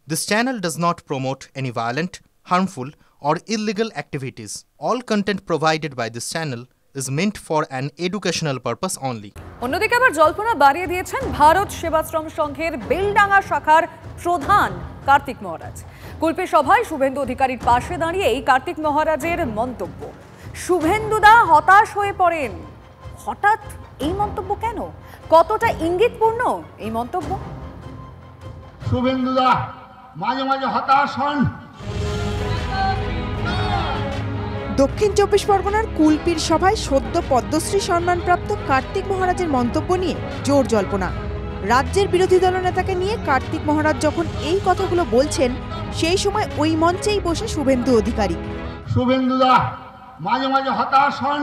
This channel does not promote any violent, harmful, or illegal activities. All content provided by this channel is meant for an educational purpose only. অন্যদিকে আবার জল্পনা বাড়িয়ে দিয়েছেন ভারত সেবাশ্রম সংঘের বেলডাঙ্গা শাখার প্রধান কার্তিক মহারাজ। কুলপি সভায় শুভেন্দু অধিকারীর পাশে দাঁড়িয়ে এই কার্তিক মহারাজের মন্তব্য। শুভেন্দুদা হতাশ হয়ে পড়েন। হঠাৎ এই মন্তব্য কেন? কতটা ইঙ্গিতপূর্ণ এই মন্তব্য? শুভেন্দুদা মাঝে মাঝে হতাশ হন। দক্ষিণ চব্বিশ পরগনার কুলপির সভায় সদ্য পদ্মশ্রী সম্মানপ্রাপ্ত কার্তিক মহারাজের মন্তব্য নিয়ে জোর জল্পনা। রাজ্যের বিরোধী দলনেতাকে নিয়ে কার্তিক মহারাজ যখন এই কথাগুলো বলছেন, সেই সময় ওই মঞ্চেই বসে শুভেন্দু অধিকারী। শুভেন্দুদা মাঝে মাঝে হতাশ হন।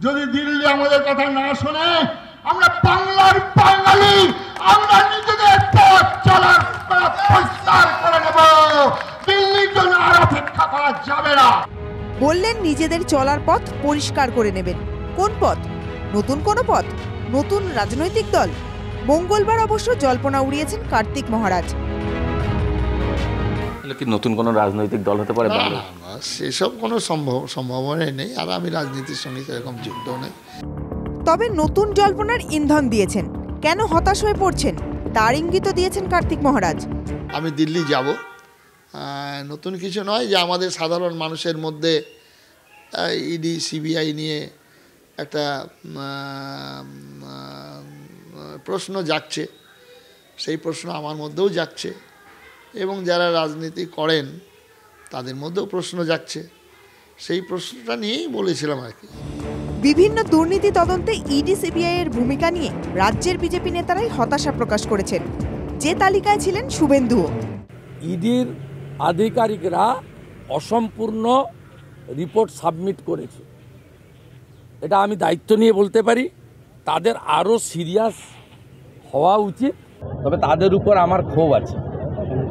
যদি দিল্লি আমাদের কথা না শোনে, আমরা বাংলার বাঙালি, আমরা নিজেদের পথ চলার পরিষ্কার করে নেব। দিল্লির জন্য আর অপেক্ষা করা যাবে না। বললেন নিজেদের চলার পথ পরিষ্কার করে নেবেন। কোন পথ? নতুন কোন পথ? নতুন রাজনৈতিক দল? মঙ্গলবার অবশ্য জল্পনা উড়িয়েছেন কার্তিক মহারাজ। কি নতুন কোন রাজনৈতিক দল হতে পারে? সেসব কোনো সম্ভাবনাই নেই, আর আমি রাজনীতির সঙ্গে সেরকম যুক্ত নেই। তবে নতুন জল্পনার ইন্ধন দিয়েছেন। কেন হতাশ হয়ে পড়ছেন তার ইঙ্গিতও দিয়েছেন কার্তিক মহারাজ। আমি দিল্লি যাব, নতুন কিছু নয় যে আমাদের সাধারণ মানুষের মধ্যে ইডি সিবিআই নিয়ে একটা প্রশ্ন জাগছে। সেই প্রশ্ন আমার মধ্যেও জাগছে এবং যারা রাজনীতি করেন তাদের মধ্যেও প্রশ্ন জাগছে। সেই প্রশ্নটা নিয়েই বলেছিলাম আর কি। বিভিন্ন দুর্নীতি তদন্তে ইডি সিবিআই এর ভূমিকা নিয়ে রাজ্যের বিজেপি নেতারাই হতাশা প্রকাশ করেছেন। যে তালিকায় ছিলেন শুভেন্দুও। ইডির আধিকারিকরা অসম্পূর্ণ রিপোর্ট সাবমিট করেছে, এটা আমি দায়িত্ব নিয়ে বলতে পারি। তাদের আরও সিরিয়াস হওয়া উচিত। তবে তাদের উপর আমার ক্ষোভ আছে।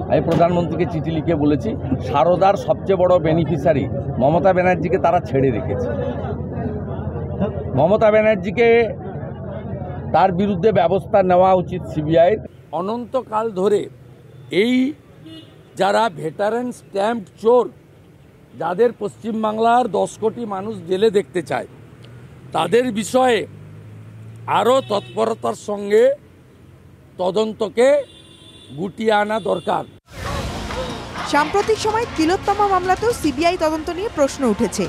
আমি প্রধানমন্ত্রীকে চিঠি লিখে বলেছি, সারদার সবচেয়ে বড় বেনিফিশিয়ারি মমতা ব্যানার্জিকে তারা ছেড়ে রেখেছে। মমতা ব্যানার্জিকে তার বিরুদ্ধে ব্যবস্থা নেওয়া উচিত সিবিআইয়ের। অনন্তকাল ধরে এই যারা ভেটারেন স্ট্যাম্প চোর, যাদের পশ্চিমবাংলার 10 কোটি মানুষ জেলে দেখতে চায়, তাদের বিষয়ে আরও তৎপরতার সঙ্গে তদন্তকে গুটিয়ে আনা দরকার। সাম্প্রতিক সময় তিলোত্তমা মামলাতেও সিবিআই তদন্ত নিয়ে প্রশ্ন উঠেছে,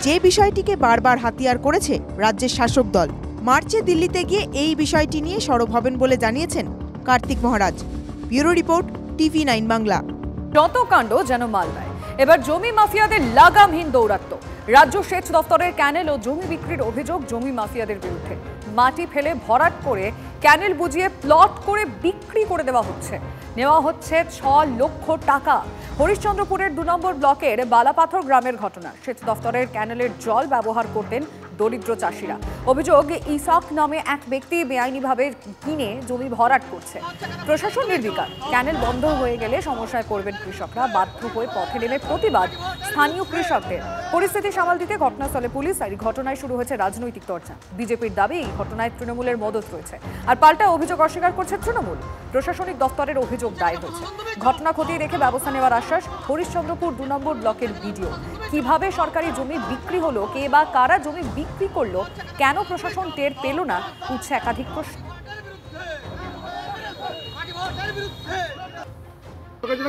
যে বিষয়টিকে বারবার হাতিয়ার করেছে রাজ্যের শাসক দল। মার্চে দিল্লিতে গিয়ে এই বিষয়টি নিয়ে সরব হবেন বলে জানিয়েছেন Kartik Maharaj. Bureau report, TV9 Bangla. যত কাণ্ড যেন মালদায়। এবার জমি মাফিয়াদের লাগামহীন দৌরাত্ম্য। রাজ্য সেচ দফতরের ক্যানেল ও জমি বিক্রির অভিযোগ জমি মাফিয়াদের বিরুদ্ধে। মাটি ফেলে ভরাট করে ক্যানেল বুঝিয়ে প্লট করে বিক্রি করে দেওয়া হচ্ছে। নেওয়া হচ্ছে 6 লক্ষ টাকা। হরিশ্চন্দ্রপুরের 2 নম্বর ব্লকের বালাপাথর গ্রামের ঘটনা। সেচ দফতরের ক্যানেলের জল ব্যবহার করতেন দরিদ্র চাষিরা। অভিযোগ, ইসাক নামে এক ব্যক্তি বেআইনিভাবে কিনে জমি ভরাট করছে। প্রশাসন নির্বিকার। ক্যানেল বন্ধ হয়ে গেলে সমস্যায় পড়বেন কৃষকরা। বাধ্য হয়ে পথে নেমে প্রতিবাদ স্থানীয় কৃষকদের। পরিস্থিতি সামাল দিতে ঘটনাস্থলে পুলিশ। আর এই ঘটনায় শুরু হয়েছে রাজনৈতিক চর্চা। বিজেপির দাবি এই ঘটনায় তৃণমূলের মদত রয়েছে, আর পাল্টা অভিযোগ অস্বীকার করছে তৃণমূল। প্রশাসনিক দফতরের অভিযোগ দায়ের হয়েছে। ঘটনা খতিয়ে দেখে ব্যবস্থা নেওয়ার আশ্বাস। হরিশ্চন্দ্রপুর 2 নম্বর ব্লকের ভিডিও। কিভাবে সরকারি জমি বিক্রি হলো, কে বা কারা জমি বিক্রি করলো, কেন প্রশাসন টের পেল না, উঠছে একাধিক প্রশ্ন।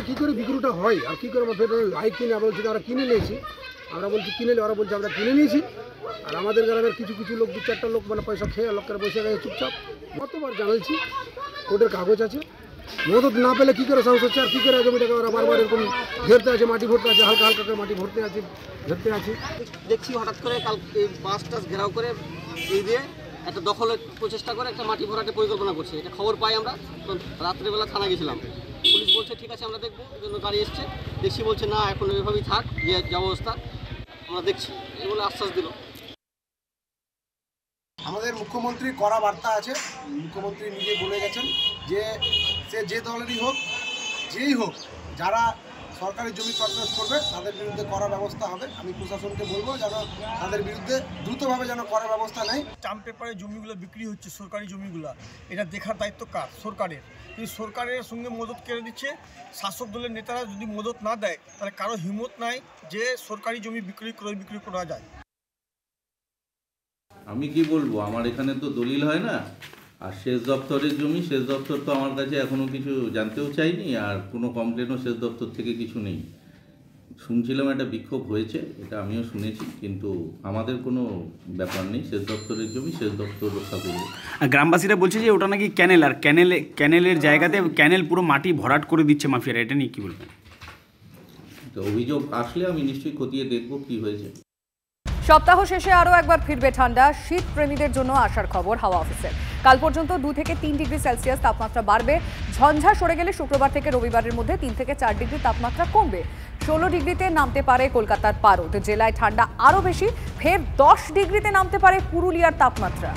কি করে বিক্রিটা হয় আর কি করে লাইক কিনে আমরা বলছি আমরা কিনে নিয়েছি, আমরা বলছি কিনে ওরা বলছে আমরা কিনে নিয়েছি। আর আমাদের গ্রামের কিছু কিছু লোক 2-4টা লোক মানে পয়সা খেয়ে লোকের বসে গেছে চুপচাপ। কতবার জানাইছি, কোর্টের কাগজ আছে। মদত না পেলে কি করে সাহস হচ্ছে, আর কি করে জমিটাকে ওরা বারবার এরকম ঘেরতে আছে, মাটি ভরতে আছে, হালকা হালকা করে মাটি ভরতে আছে, ঘেরতে আছে। দেখছি হঠাৎ করে কাল বাস টাস ঘেরাও করে এই দিয়ে একটা দখলের প্রচেষ্টা করে একটা মাটি ভরাটের পরিকল্পনা করছে। এটা খবর পাই আমরা, তো রাত্রেবেলা থানা গেছিলাম। পুলিশ বলছে ঠিক আছে আমরা দেখবো, ওই জন্য গাড়ি এসছে। দেখছি বলছে না এখন এভাবেই থাক, যে যা অবস্থা আমরা দেখছি, এই বলে আশ্বাস দিল। আমাদের মুখ্যমন্ত্রীর কড়া বার্তা আছে। মুখ্যমন্ত্রী নিজে বলে গেছেন যে সে যে দলেরই হোক, যেই হোক, যারা সরকারি জমি কর্তন করবে তাদের বিরুদ্ধে কড়া ব্যবস্থা হবে। আমি প্রশাসনকে বলবো যেন তাদের বিরুদ্ধে দ্রুতভাবে যেন কড়া ব্যবস্থা নেয়। স্টাম্প পেপারে জমিগুলো বিক্রি হচ্ছে, সরকারি জমিগুলো, এটা দেখার দায়িত্ব কার? সরকারের। কিন্তু সরকারের সঙ্গে মদত কেড়ে দিচ্ছে। শাসক দলের নেতারা যদি মদত না দেয় তাহলে কারো হিম্মত নাই যে সরকারি জমি ক্রয় বিক্রি করা যায়। আমি কি বলবো, আমার এখানে তো দলিল হয় না, আর সেচ দপ্তরের জমি, সেচ দপ্তর তো আমার কাছে এখনও কিছু জানতেও চাইনি, আর কোনো কমপ্লেনও সেচ দপ্তর থেকে কিছু নেই। শুনছিলাম একটা বিক্ষোভ হয়েছে, এটা আমিও শুনেছি, কিন্তু আমাদের কোনো ব্যাপার নেই। সেচ দপ্তরের জমি সেচ দপ্তর রক্ষা করবে। গ্রামবাসীরা বলছে যে ওটা নাকি ক্যানেল, আর ক্যানেলের জায়গাতে ক্যানেল পুরো মাটি ভরাট করে দিচ্ছে মাফিয়ারা, এটা নিয়ে কী বলবেন? তো অভিযোগ আসলে আমি নিশ্চয়ই খতিয়ে দেখব কি হয়েছে। সপ্তাহ শেষে আরও একবার ফিরবে ঠান্ডা। শীত প্রেমীদের জন্য আসার খবর হাওয়া অফিসের। কাল পর্যন্ত 2 থেকে 3 ডিগ্রি সেলসিয়াস তাপমাত্রা বাড়বে। ঝঞ্ঝা সরে গেলে শুক্রবার থেকে রবিবারের মধ্যে 3 থেকে 4 ডিগ্রি তাপমাত্রা কমবে। 16 ডিগ্রিতে নামতে পারে কলকাতার পারদ। জেলায় ঠান্ডা আরও বেশি, ফের 10 ডিগ্রিতে নামতে পারে পুরুলিয়ার তাপমাত্রা।